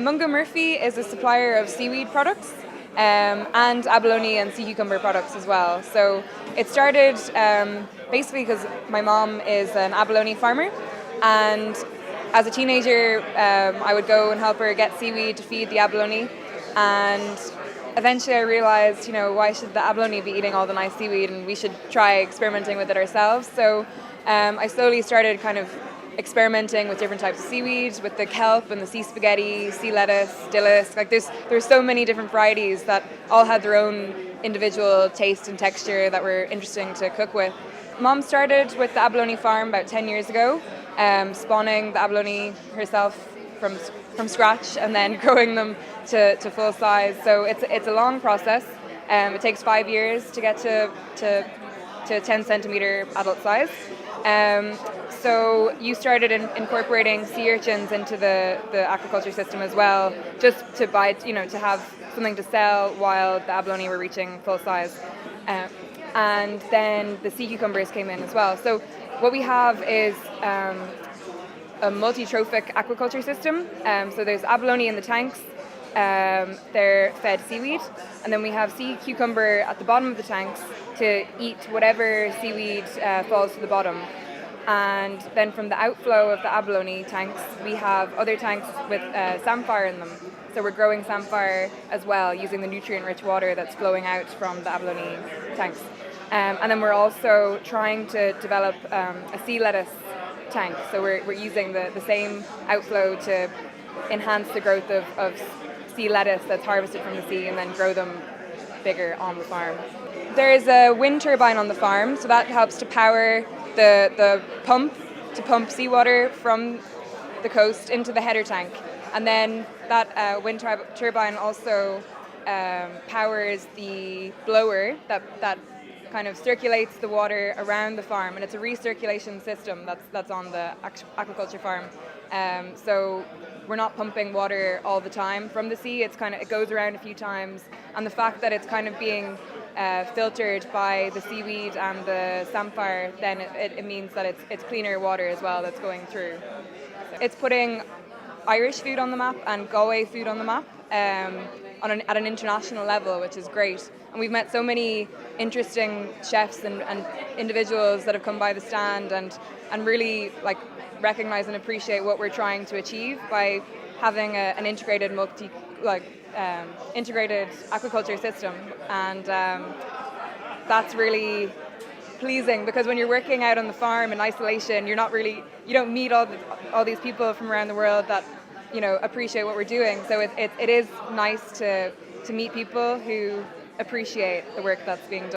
Mungo is a supplier of seaweed products and abalone and sea cucumber products as well. So it started basically because my mom is an abalone farmer, and as a teenager I would go and help her get seaweed to feed the abalone, and eventually I realized, why should the abalone be eating all the nice seaweed, and we should try experimenting with it ourselves. So I slowly started kind of experimenting with different types of seaweed, with the kelp and the sea spaghetti, sea lettuce, dillis. Like there's so many different varieties that all had their own individual taste and texture that were interesting to cook with. Mom started with the abalone farm about 10 years ago, spawning the abalone herself from scratch and then growing them to full size. So it's a long process. It takes 5 years to get to 10 centimeter adult size. So you started incorporating sea urchins into the aquaculture system as well, just to buy, to have something to sell while the abalone were reaching full size. And then the sea cucumbers came in as well. So what we have is a multi-trophic aquaculture system. So there's abalone in the tanks. They're fed seaweed, and then we have sea cucumber at the bottom of the tanks to eat whatever seaweed falls to the bottom. And then from the outflow of the abalone tanks, we have other tanks with samphire in them. So we're growing samphire as well, using the nutrient-rich water that's flowing out from the abalone tanks. And then we're also trying to develop a sea lettuce tank. So we're using the same outflow to enhance the growth of sea lettuce that's harvested from the sea and then grow them bigger on the farm. There is a wind turbine on the farm, so that helps to power the pump to pump seawater from the coast into the header tank. And then that wind turbine also powers the blower that kind of circulates the water around the farm, and it's a recirculation system that's on the aquaculture farm. So we're not pumping water all the time from the sea. It goes around a few times, and the fact that it's kind of being filtered by the seaweed and the samphire, then it means that it's cleaner water as well that's going through. So it's putting Irish food on the map and Galway food on the map at an international level, which is great. And we've met so many interesting chefs and individuals that have come by the stand and really recognize and appreciate what we're trying to achieve by having an integrated integrated aquaculture system. And that's really pleasing, because when you're working out on the farm in isolation, you don't meet all these people from around the world that appreciate what we're doing. So it is nice to meet people who appreciate the work that's being done.